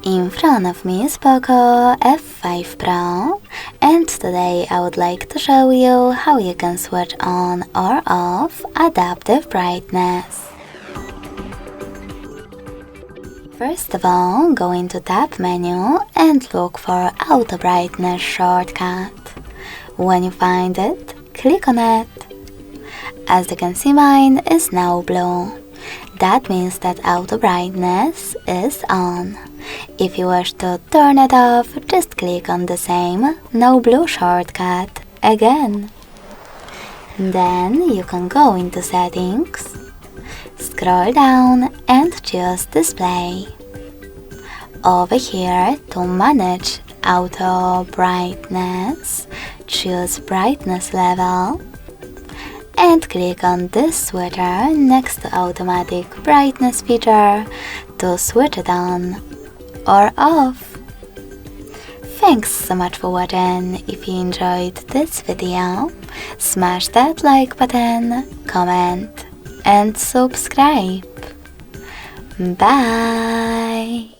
In front of me is POCO F5 Pro, and today I would like to show you how you can switch on or off adaptive brightness. First of all, go into Tab menu and look for Auto Brightness shortcut. When you find it, click on it. As you can see, mine is now blue. That means that auto brightness is on. If you wish to turn it off, just click on the same no blue shortcut again. Then you can go into settings, scroll down and choose display. Over here, to manage auto brightness, choose brightness level and click on this switcher next to automatic brightness feature to switch it on or off. Thanks so much for watching. If you enjoyed this video, smash that like button, comment and subscribe. Bye!